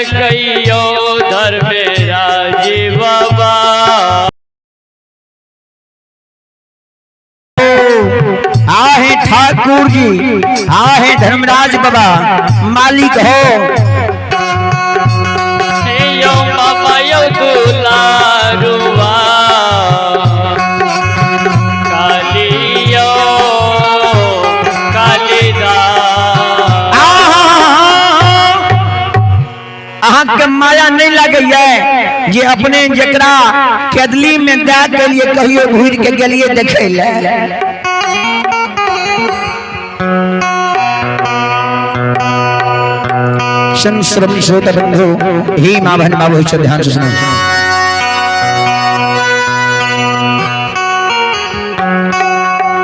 कहियो धर्मराज बाबा। आहे ठाकुर जी, आहे धर्मराज बाबा मालिक हो। यो बाबा यो दुलारुआ कालियो कालीदास। अहाँ के माया नहीं लगे है जे अपने जकरा केदली में दे के लिए कहियो घूर के गेलिए देखे ले। श्रवण श्रोता बंधु ही माँ बहन बाबू ध्यान से सुनो।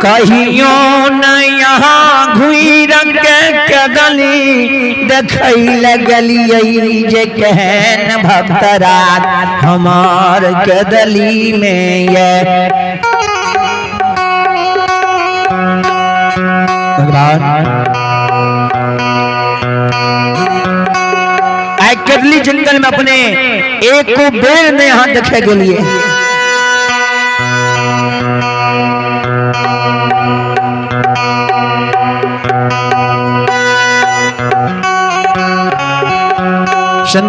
कहियो न यहाँ घुर के कदली देखैले गेलिए जे कहन भक्तराज हमार कदली में ये भगवान। केदली जंगल में अपने एक को बेर ने यहाँ देखे के लिए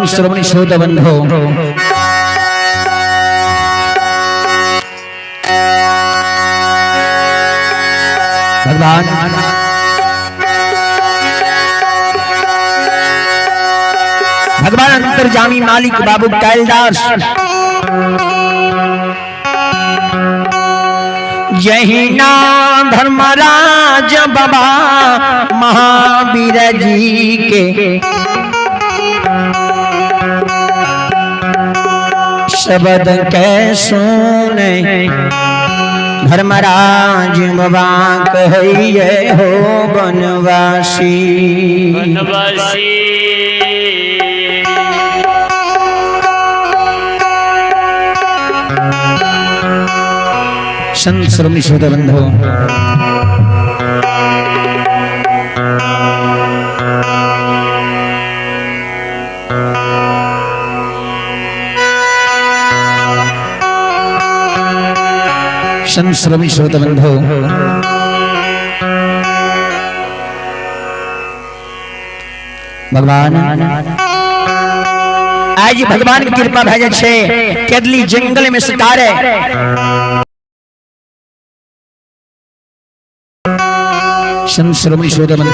श्रवण श्रोता बंधो भगवान। भगवान अंतर्जामी मालिक बाबू कैलदास यही नाम धर्मराज बाबा महावीर जी के शब्द के सुने धर्मराज बाबा कहिए हो बनवासी। श्रवण श्रोता बंधो श्रवण श्रोता बंधो भगवान आज भगवान की कृपा भेजे छे केदली जंगल में शिकार है। श्रवण श्रोता बंधु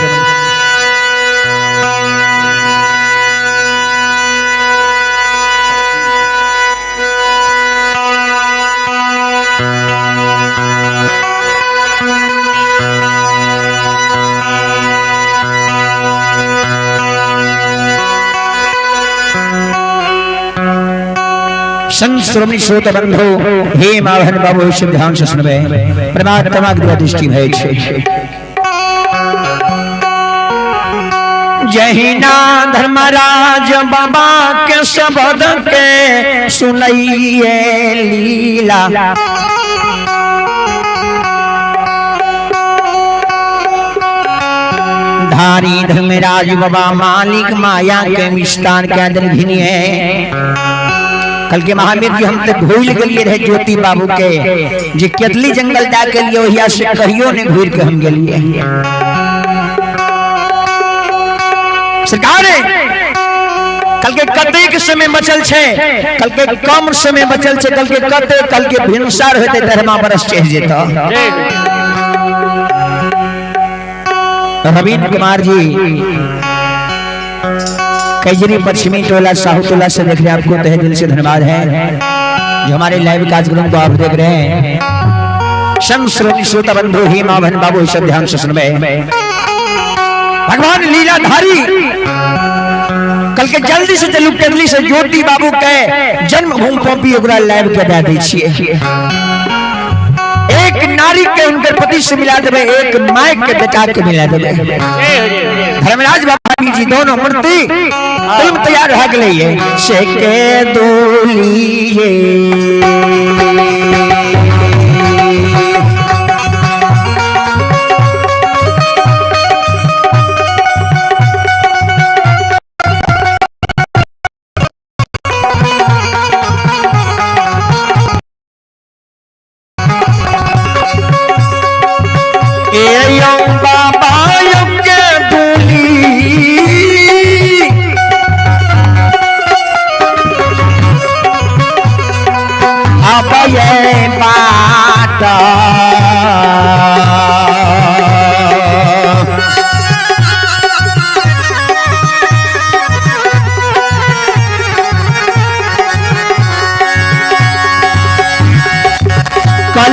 श्रवण श्रोता बंधु हे माँ बहन बाबू ध्यान से सुनबे। परमात्मा की दृष्टि है यही ना धर्मराज बाबा के शब्द के सुनइए लीला। धारी धर्मराज बाबा मालिक माया के मिष्टान के अंदर घिनिए। कल के महावीर जी हम तो भूल गए रहे ज्योति बाबू के जे केदली जंगल जा के लिए वही से कहियो ने घूर के हम गेलिए। सरकार कल के कते के समय बचल छे, कल के कम समय बचल छे, कल के कते कल के भिनसार होते धर्मा बरस चढ़ जेता। रवींद्र कुमार जी कैजरी पश्चिमी टोला साहू टोला से देख रहे आपको तहे दिल से धन्यवाद है जो हमारे लाइव कार्यक्रम को आप देख रहे हैं। श्रवण श्रोता बंधु ही माँ बहन बाबू सब ध्यान से सुनबे। भगवान लीलाधारी कल के जल्दी से चलू केदली से ज्योति बाबू के जन्मभूमि कॉपी ओकरा लाइव के दे दै छियै। एक नारी के उनके पति से मिला देवे, एक माय के बेटा के मिला देवे। धर्मराज बाबा जी दोनों मूर्ति फिल्म तैयार हो गई से के दोलिए।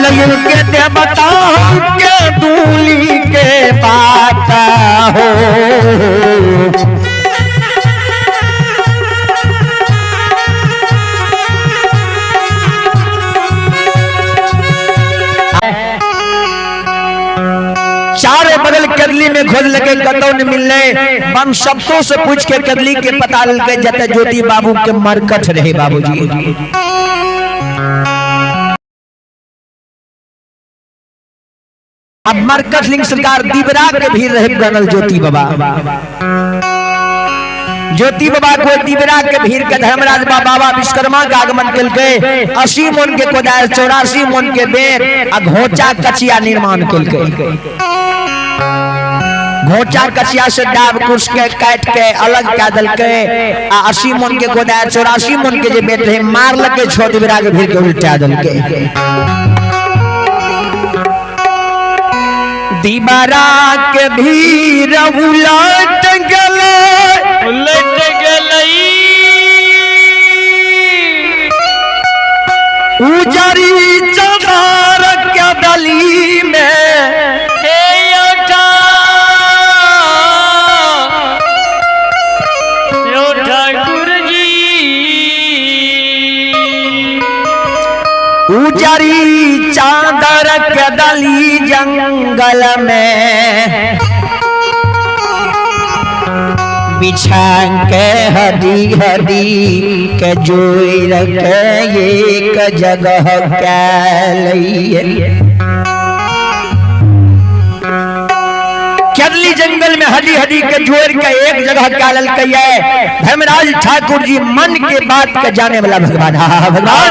कलयुग के देवता के दूली के बात हो। चारे बगल कदली में खोज लगे कतौ न मिलने, बम शब्दों से पूछ के कदली के पता लगे जते ज्योति बाबू के मरकट रहे बाबूजी। अब मरकट लिंग सरकार दिबरा के भीड़ रहे बनल ज्योति बाबा। ज्योति बाबा को दिबरा के भीड़ के धर्मराज बाबा विश्वकर्मा का आगमन कल के 80 मन के कोदार 84 मन के बेर आ घोचा कचिया निर्माण कल के। घोचा कचिया से डाब कुछ के काट के अलग कर दल के आ 80 मन के कोदार 84 मन के जे बेट रहे मार लगे छो दिबरा के भीड़ के उल्टा दल के। दिबरा के भीड़ उलट गले उजरी चमार के दली में ठाकुर जी उजरी चादर के दली जंगल में बिछा के हदी हदी के जोई रखे एक जगह कदली जंगल में हदी हदी के जोड़ के एक जगह कालल कहिए। धर्मराज ठाकुर जी मन के बात के जाने वाला भगवान। हाँ भगवान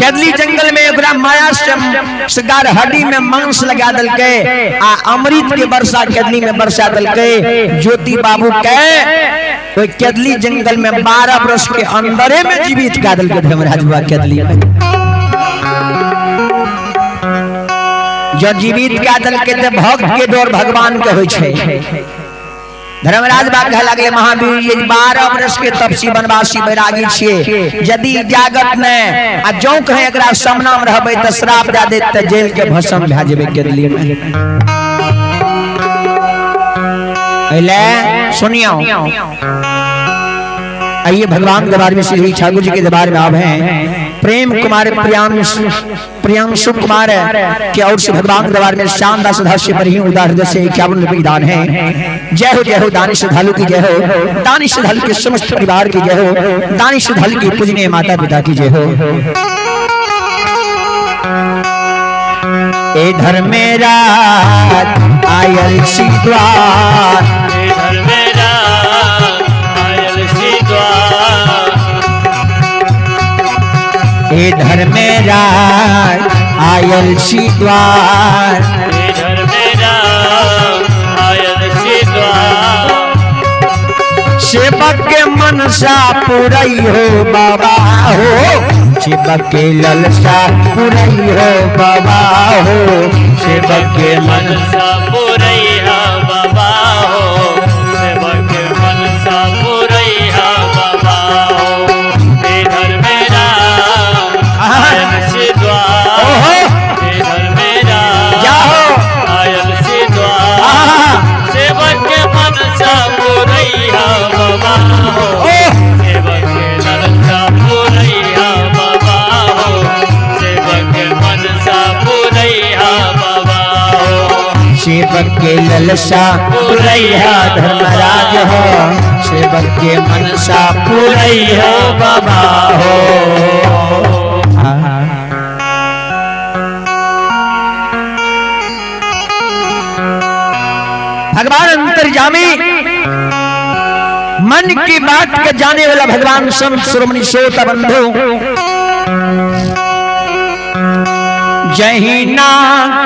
कदली जंगल में एक माया सरकार हड्डी में मांस लगा दल के आ अमृत के वर्षा कदली में वर्षा दल के। ज्योति बाबू के कोई कदली जंगल में 12 वर्ष के अंदरे में जीवित का दल के धर्मराज बाबा कदली में जो जीवित का दल के भक्त के डोर भगवान के होय छे। धर्मराज बा कह लगले महावीर ये 12 वर्ष के तपसी वनवासी बैरागी छिए, यदि जागत ने आ जो कहे एकरा सामना में रहबे त श्राप दे देत त जेल के भस्म भा जेबे कदली में। अइले सुनियो आइए भगवान के बारे में श्री ठाकुर जी के दरबार में आप हैं प्रेम कुमार प्रियांशु कुमार के और से भगवान के दरबार में शानदार सदास्य पर ही उदाहरण से 51 रुपए दान है। जय हो दानिश श्रद्धालु की जय हो, दानिश श्रद्धालु के समस्त परिवार की जय हो, दानिश श्रद्धालु की पूजनीय माता पिता की जय हो। ए धर्मेरा आयल सिद्धार ए धर्मेरा आयल सिद्धार सेवक के मनसा पुरई हो बाबा हो, सेवक के ललसा पुरई हो बाबा हो, सेवक के मनसा पुरई हो बाबा हो, सेवक के मनसा पुरई हो बाबा हो। इधर मेरा आयल सिद्धार, इधर मेरा आयल सिद्धार, सेवक के मनसा पुरई हो बाबा हो, सेवक के ललसा पुरई हो बाबा हो, सेवक के मनसा पुरई हो बाबा हो। सेवक के ललसा पुरैया धर्मराज हो, सेवक के मनसा पुरई हो बाबा हो। भगवान अंतर्यामी मन की बात के जाने वाला भगवान संत शिरोमणि श्रोता बंधु जहीना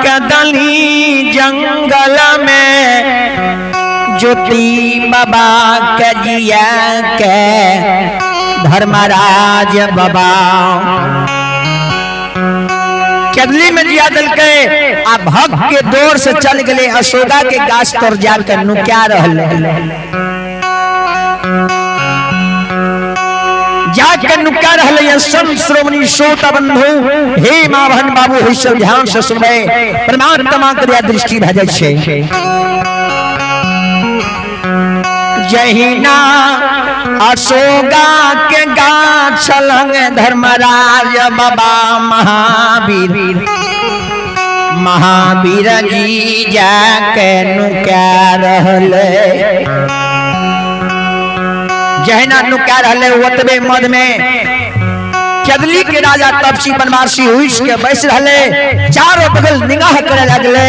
कदली जंगल में ज्योति बाबा के जिया के धर्मराज बाबा कदली में जिया दल के आ भक्त के दौर से चल गए अशोका के गाछ तर जाकर नुक्या रहल। जाके नुका रहले संत श्रोमणी श्रोता बंधु हे मां बहन बाबू होई सब ध्यान से सुनबे परमात्मा के दृष्टि भेजै छै जहिना अशोका के गाछ लंग धर्मराज बाबा महावीर महावीर जी जाके नुका रहले जहिना नुका रहले ओतबे मद में केदली के राजा तपसी बनवासी हुइस के बैस रहले चारों बगल निगाह करे लगले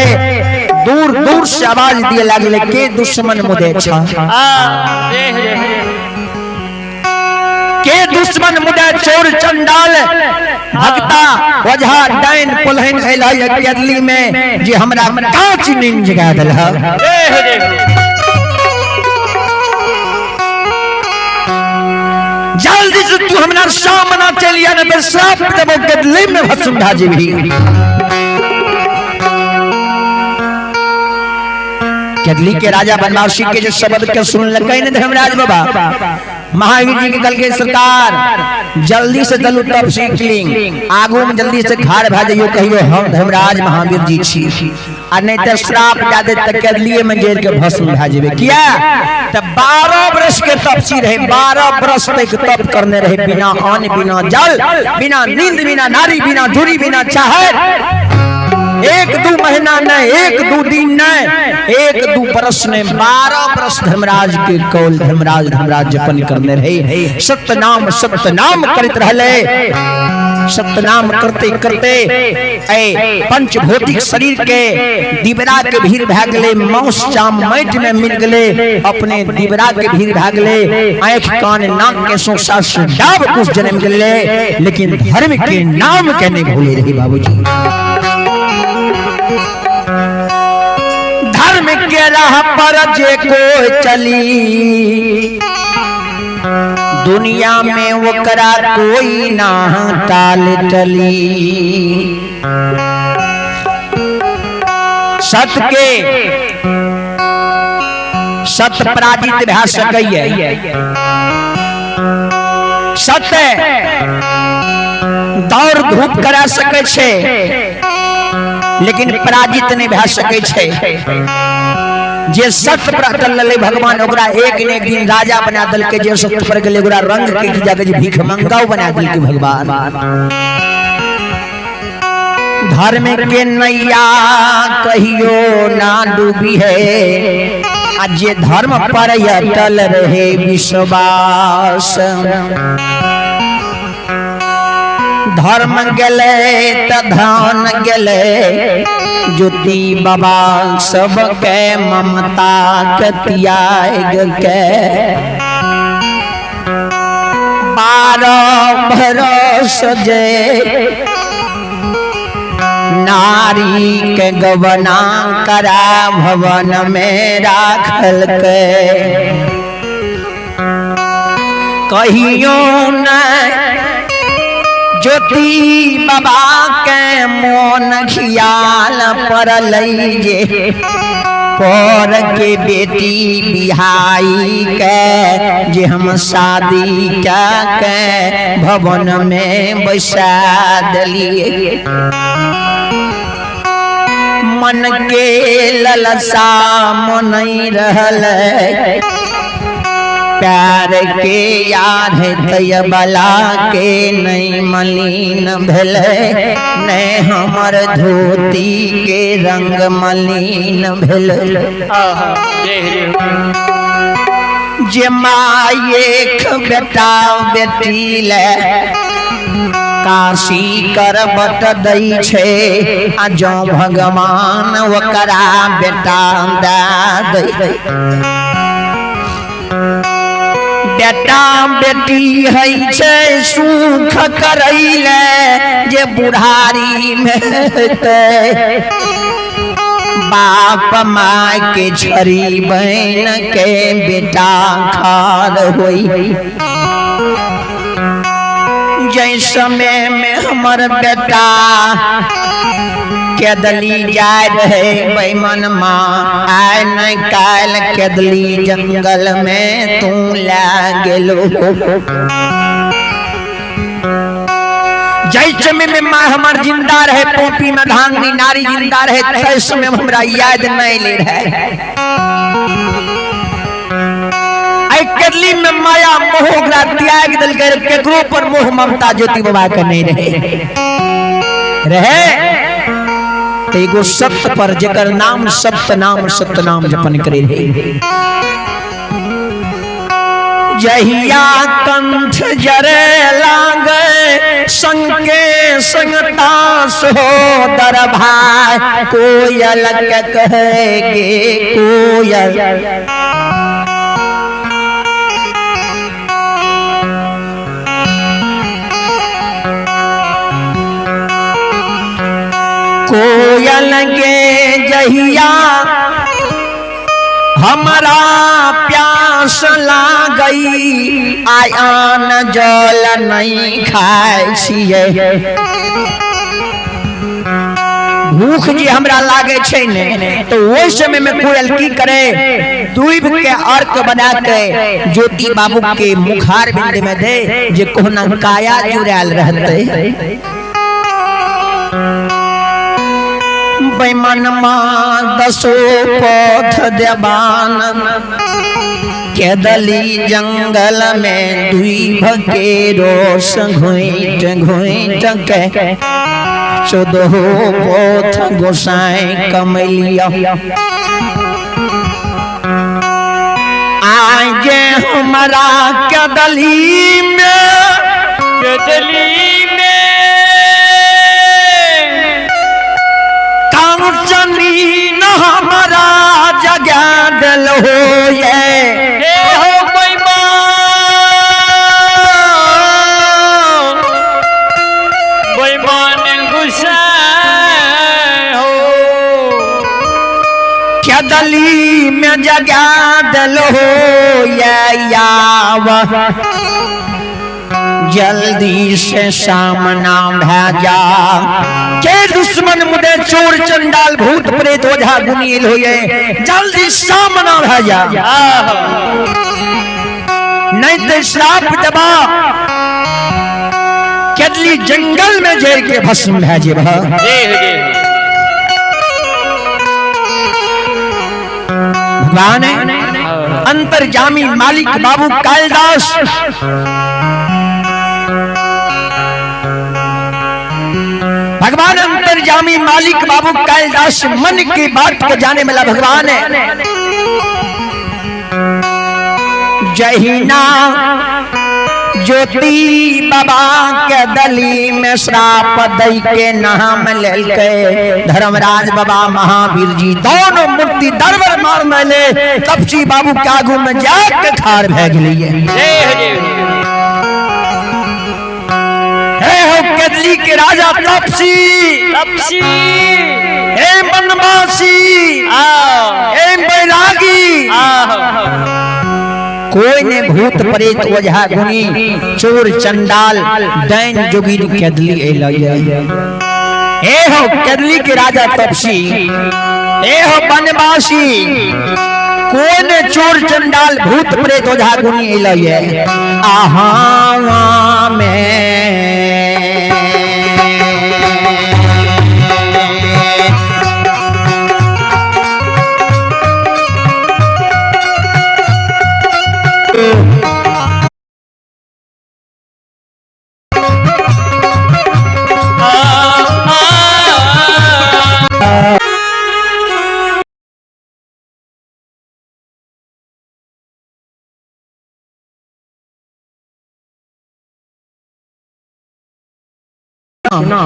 दूर दूर से आवाज दिए लगले के दुश्मन मुदे छ के दुश्मन मुदे चोर चंडाल भक्ता वजहा डाइन पुलहन अइला केदली में जे हमरा कांच नींद जगा देला जल्दी से तू हमरा सामना चलिया न श्राप देबो केदली में भस्म भाजीबी केदली के राजा बनवासी के जो शब्द के सुन लगे न धर्मराज बाबा महावीर जी के कल के सरकार जल्दी से चलू तब सीखलिंग आगू में जल्दी से खाड़ भा जाइयो कहियो हम धर्मराज महावीर जी छी आ नहीं तो श्राप जादे तक केदली में जेल के भस्म भा जेबे किया त 12 वर्ष के तपसी रहे 12 वर्ष तक तप करने रहे बिना अन्न बिना जल बिना नींद बिना नारी बिना धुरी बिना चाहत 1-2 महीना नहीं 1-2 दिन नहीं 1-2 बरस ने 12 बरस धर्मराज के कौल धर्मराज जपन करने रहे सत्य नाम करते रहले सत्य नाम करते करते पंच भौतिक शरीर के दिबरा के भीड़ भागले मौस चाम मैट में मिल गले अपने दिबरा के भीड़ भागले आंख कान नाक के सोसा से डाब कुछ जन्म गले लेकिन धर्म के नाम कहने भूले रहे बाबूजी धर्म के राह पर जे कोई चली दुनिया में वकरा कोई ना टाल टली सत्य पराजित भए सकैए सत्य दौड़ धूप करा सकै छै लेकिन पराजित नहीं भए सकै छै जे सत्य पर चलले भगवान ओकरा एक न एक दिन राजा बना दल के जे सत्य पर गेले ओकरा रंग के जगह जे भीख मंगाऊ बना दल के भगवान धर्म के नैया कहियो ना डूबी है आज जे धर्म पर अटल रहे विश्वास धर्म गेले त धन गेले ज्योति बाबा सबके ममता के त्याग के 12 बरस जे नारी के गवना करा भवन में राखल के कहियो न ज्योति बाबा के मोन खियाल पर लईजे पर के बेटी बिहाई के जे हम शादी के भवन में बैसा दलिए मन के ललसा मन रहल प्यार के याद है बला के नहीं मलिन भेल नहीं हमर धोती के रंग मलिन भेल जे मायेक बेटा बेटी ले काशी करबट दई छे आ जो भगवान ओकरा बेटा दे दई बेटा बेटी है छे सुख करैले जे बुढ़ारी में बाप माय के छरी बहन के बेटा खार होई जै समय में हमर बेटा केदली जाय रहे बैमन माँ आय न काल केदली जंगल में तू ला गेलो जय समय में माँ हमार जिंदा रहे, पोपी में धांगनी नारी जिंदा रहे, तय समय हमरा याद नहीं ले रहे। आई कदली में माया मोह त्याग दल कर केकरो पर मोह ममता ज्योति बाबा का नहीं रहे तो एगो सत्य पर जेकर नाम सत्य नाम जपन करे रहे। जहिया कंठ जरे लागे संगे संगता सोदर भाई, कोयल के कहेगे कोयल कोयल के जहिया हमारा प्यास लागई, आयान जल नहीं खाए छिए। भूख जी हमरा लागे छे ने तो वो समय में कोयल की करे, दूब के अर्क बना के ज्योति बाबू के मुखार बिंद में दे, जे कोहना काया जुड़ाल रहते। बेमन मां दसो पथ देवान, केदली जंगल में दुई भके रोस घोइट घोइट के, 14 पथ गोसाई कमलिया। आज हमारा केदली में चनी न हमारा जगा दिल हो ये हो बेईमान गुस्सा हो, क्या दली में जगा दिल हो ये याव, जल्दी से सामना भेजा के दुश्मन मुझे चोर चंडाल भूत प्रेत ओझा गुनील होए, जल्दी सामना भेजा नहीं तो श्राप दबा केदली जंगल में जेर के भस्म भेजे। भगवान अंतर्जामी मालिक बाबू कालिदास भगवान अंतर्जामी मालिक बाबू कालिदास मन की बात को जाने वाला भगवान है। जहीना ज्योति बाबा के दली में श्राप दई के नाम लेल के, धर्मराज बाबा महावीर जी दोनों मूर्ति दरबार मार मेले, तपसी बाबू के आगू में जाके खार भे गई। केदली के राजा तपसी हे बनवासी हे बैरागी, कोई ने भूत प्रेत ओझा गुनी चोर चंडाल दैन जोगिन केदली ए हो केदली के राजा तपसी ए हो बनवासी, कोई ने चोर चंडाल भूत प्रेत ओझा गुनी आहा में no